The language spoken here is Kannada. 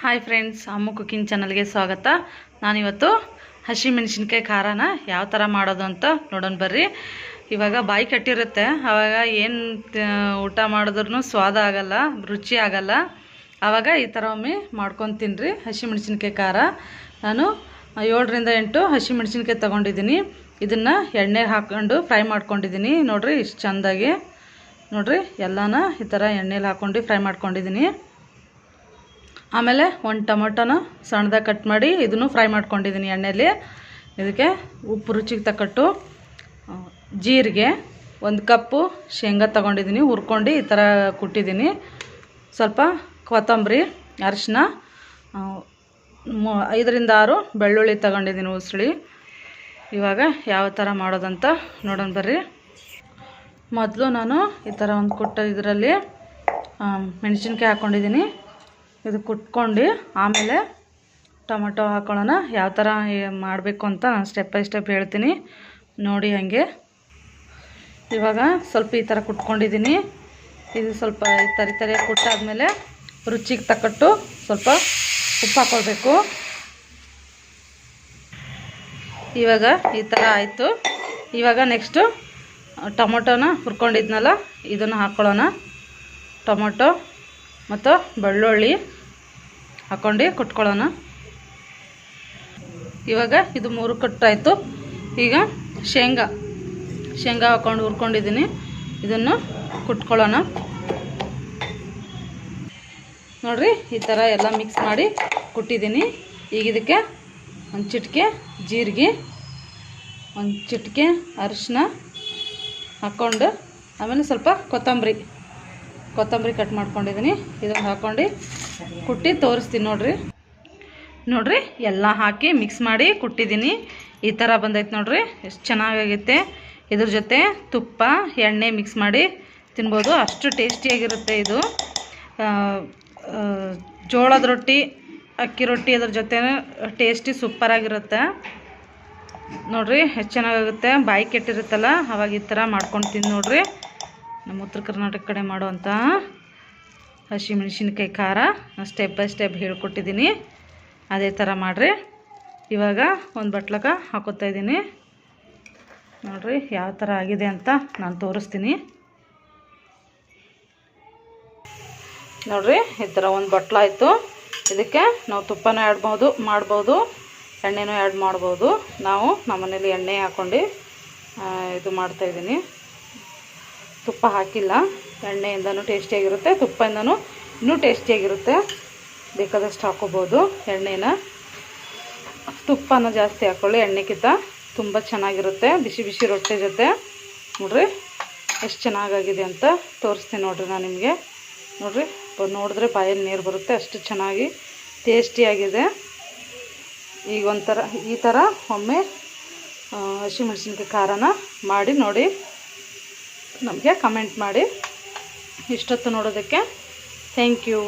ಹಾಯ್ ಫ್ರೆಂಡ್ಸ್, ಅಮ್ಮು ಕುಕಿಂಗ್ ಚಾನಲ್ಗೆ ಸ್ವಾಗತ. ನಾನಿವತ್ತು ಹಸಿ ಮೆಣಸಿನ್ಕಾಯಿ ಖಾರನ ಯಾವ ಥರ ಮಾಡೋದು ಅಂತ ನೋಡೋಣ ಬರ್ರಿ. ಇವಾಗ ಬಾಯಿ ಕಟ್ಟಿರುತ್ತೆ, ಆವಾಗ ಏನು ಊಟ ಮಾಡಿದ್ರೂ ಸ್ವಾದ ಆಗಲ್ಲ, ರುಚಿ ಆಗಲ್ಲ. ಆವಾಗ ಈ ಥರ ಒಮ್ಮೆ ಮಾಡ್ಕೊಂಡು ತಿನ್ನಿರಿ ಹಸಿ ಮೆಣಸಿನ್ಕಾಯಿ ಖಾರ. ನಾನು 7ರಿಂದ 8 ಹಸಿ ಮೆಣಸಿನ್ಕಾಯಿ ತೊಗೊಂಡಿದ್ದೀನಿ. ಇದನ್ನು ಎಣ್ಣೆಗೆ ಹಾಕ್ಕೊಂಡು ಫ್ರೈ ಮಾಡ್ಕೊಂಡಿದ್ದೀನಿ. ನೋಡಿರಿ ಇಷ್ಟು ಚೆಂದಾಗಿ, ನೋಡಿರಿ ಎಲ್ಲನ ಈ ಥರ ಎಣ್ಣೆಲಿ ಹಾಕ್ಕೊಂಡು ಫ್ರೈ ಮಾಡ್ಕೊಂಡಿದ್ದೀನಿ. ಆಮೇಲೆ ಒಂದು ಟೊಮೊಟೊನ ಸಣ್ಣದಾಗಿ ಕಟ್ ಮಾಡಿ ಇದನ್ನು ಫ್ರೈ ಮಾಡ್ಕೊಂಡಿದ್ದೀನಿ ಎಣ್ಣೆಯಲ್ಲಿ. ಇದಕ್ಕೆ ಉಪ್ಪು ರುಚಿಗೆ ತಕ್ಕಟ್ಟು, ಜೀರಿಗೆ, 1 ಕಪ್ಪು ಶೇಂಗಾ ತೊಗೊಂಡಿದ್ದೀನಿ, ಹುರ್ಕೊಂಡು ಈ ಥರ ಕುಟ್ಟಿದ್ದೀನಿ. ಸ್ವಲ್ಪ ಕೊತ್ತಂಬರಿ, ಅರಿಶಿನ, 5ರಿಂದ 6 ಬೆಳ್ಳುಳ್ಳಿ ತೊಗೊಂಡಿದ್ದೀನಿ ಉಸುಳಿ. ಇವಾಗ ಯಾವ ಥರ ಮಾಡೋದಂತ ನೋಡೋಣ ಬರ್ರಿ. ಮೊದಲು ನಾನು ಈ ಥರ ಒಂದು ಇದರಲ್ಲಿ ಮೆಣಸಿನ್ಕಾಯಿ ಹಾಕ್ಕೊಂಡಿದ್ದೀನಿ. ಇದು ಕುಟ್ಕೊಂಡು ಆಮೇಲೆ ಟೊಮೆಟೊ ಹಾಕೊಳ್ಳೋಣ. ಯಾವ ಥರ ಮಾಡಬೇಕು ಅಂತ ನಾನು ಸ್ಟೆಪ್ ಬೈ ಸ್ಟೆಪ್ ಹೇಳ್ತೀನಿ ನೋಡಿ. ಹಾಗೆ ಇವಾಗ ಸ್ವಲ್ಪ ಈ ಥರ ಕುಟ್ಕೊಂಡಿದ್ದೀನಿ. ಇದು ಸ್ವಲ್ಪ ಈ ತರಿಯಾಗಿ ಕುಟ್ಟಾದ್ಮೇಲೆ ರುಚಿಗೆ ತಕ್ಕಟ್ಟು ಸ್ವಲ್ಪ ಉಪ್ಪು ಹಾಕ್ಕೊಳ್ಬೇಕು. ಇವಾಗ ಈ ಥರ ಆಯಿತು. ಇವಾಗ ನೆಕ್ಸ್ಟು ಟೊಮೊಟೊನ ಹುರ್ಕೊಂಡಿದ್ನಲ್ಲ ಇದನ್ನು ಹಾಕ್ಕೊಳ್ಳೋಣ. ಟೊಮೊಟೊ ಮತ್ತು ಬೆಳ್ಳುಳ್ಳಿ ಹಾಕ್ಕೊಂಡು ಕುಟ್ಕೊಳ್ಳೋಣ. ಇವಾಗ ಇದು 3 ಕಟ್ಟಾಯಿತು. ಈಗ ಶೇಂಗಾ ಹಾಕ್ಕೊಂಡು ಹುರ್ಕೊಂಡಿದ್ದೀನಿ, ಇದನ್ನು ಕುಟ್ಕೊಳ್ಳೋಣ. ನೋಡಿರಿ ಈ ಥರ ಎಲ್ಲ ಮಿಕ್ಸ್ ಮಾಡಿ ಕುಟ್ಟಿದ್ದೀನಿ. ಈಗ ಇದಕ್ಕೆ ಒಂದು ಚಿಟಿಕೆ ಜೀರಿಗೆ, ಒಂದು ಚಿಟಿಕೆ ಅರಿಶಿನ ಹಾಕ್ಕೊಂಡು ಆಮೇಲೆ ಸ್ವಲ್ಪ ಕೊತ್ತಂಬರಿ ಕಟ್ ಮಾಡ್ಕೊಂಡಿದ್ದೀನಿ. ಇದನ್ನು ಹಾಕ್ಕೊಂಡು ಕುಟ್ಟಿ ತೋರಿಸ್ತೀನಿ ನೋಡ್ರಿ ಎಲ್ಲ ಹಾಕಿ ಮಿಕ್ಸ್ ಮಾಡಿ ಕುಟ್ಟಿದ್ದೀನಿ. ಈ ಥರ ಬಂದೈತೆ ನೋಡ್ರಿ, ಎಷ್ಟು ಚೆನ್ನಾಗೈತೆ. ಇದ್ರ ಜೊತೆ ತುಪ್ಪ ಎಣ್ಣೆ ಮಿಕ್ಸ್ ಮಾಡಿ ತಿನ್ಬೋದು, ಅಷ್ಟು ಟೇಸ್ಟಿಯಾಗಿರುತ್ತೆ ಇದು. ಜೋಳದ ರೊಟ್ಟಿ, ಅಕ್ಕಿ ರೊಟ್ಟಿ ಅದ್ರ ಜೊತೆ ಟೇಸ್ಟಿ ಸೂಪರಾಗಿರುತ್ತೆ ನೋಡ್ರಿ. ಎಷ್ಟು ಚೆನ್ನಾಗಾಗುತ್ತೆ. ಬಾಯಿ ಕೆಟ್ಟಿರುತ್ತಲ್ಲ ಅವಾಗ ಈ ಥರ ಮಾಡ್ಕೊಂಡು ತಿಂದು ನೋಡ್ರಿ. ನಮ್ಮ ಉತ್ತರ ಕರ್ನಾಟಕ ಕಡೆ ಮಾಡುವಂಥ ಹಸಿ ಮೆಣಸಿನ್ಕಾಯಿ ಖಾರ ಸ್ಟೆಪ್ ಬೈ ಸ್ಟೆಪ್ ಹೇಳ್ಕೊಟ್ಟಿದ್ದೀನಿ, ಅದೇ ಥರ ಮಾಡಿರಿ. ಇವಾಗ ಒಂದು ಬಟ್ಲಕ್ಕೆ ಹಾಕೋತಾ ಇದ್ದೀನಿ ನೋಡಿರಿ ಯಾವ ಥರ ಆಗಿದೆ ಅಂತ ನಾನು ತೋರಿಸ್ತೀನಿ ನೋಡಿರಿ. ಈ ಥರ ಒಂದು ಬಟ್ಲ ಆಯಿತು. ಇದಕ್ಕೆ ನಾವು ತುಪ್ಪನ ಮಾಡ್ಬೋದು, ಎಣ್ಣೆನೂ ಆ್ಯಡ್ ಮಾಡ್ಬೋದು. ನಾವು ನಮ್ಮನೇಲಿ ಎಣ್ಣೆ ಹಾಕ್ಕೊಂಡು ಇದು ಮಾಡ್ತಾಯಿದ್ದೀನಿ. ತುಪ್ಪ ಹಾಕಿಲ್ಲ, ಎಣ್ಣೆಯಿಂದನೂ ಟೇಸ್ಟಿಯಾಗಿರುತ್ತೆ, ತುಪ್ಪದಿಂದನೂ ಇನ್ನೂ ಟೇಸ್ಟಿಯಾಗಿರುತ್ತೆ. ಬೇಕಾದಷ್ಟು ಹಾಕ್ಕೋಬೋದು ಎಣ್ಣೆನ. ತುಪ್ಪನ ಜಾಸ್ತಿ ಹಾಕ್ಕೊಳ್ಳಿ ಎಣ್ಣೆಗಿಂತ, ತುಂಬ ಚೆನ್ನಾಗಿರುತ್ತೆ ಬಿಸಿ ಬಿಸಿ ರೊಟ್ಟಿ ಜೊತೆ. ನೋಡಿರಿ ಎಷ್ಟು ಚೆನ್ನಾಗಾಗಿದೆ ಅಂತ ತೋರಿಸ್ತೀನಿ ನೋಡಿರಿ ನಾನು ನಿಮಗೆ. ನೋಡಿರಿ ನೋಡಿದ್ರೆ ಬಾಯಲ್ಲಿ ನೀರು ಬರುತ್ತೆ, ಅಷ್ಟು ಚೆನ್ನಾಗಿ ಟೇಸ್ಟಿಯಾಗಿದೆ. ಈಗ ಈ ಥರ ಒಮ್ಮೆ ಹಸಿಮೆಣಸಿನ್ಕಾಯಿ ಖಾರನ ಮಾಡಿ ನೋಡಿ, ನಮಗೆ ಕಮೆಂಟ್ ಮಾಡಿ. ಇಷ್ಟೊತ್ತು ನೋಡೋದಕ್ಕೆ ಥ್ಯಾಂಕ್ ಯು.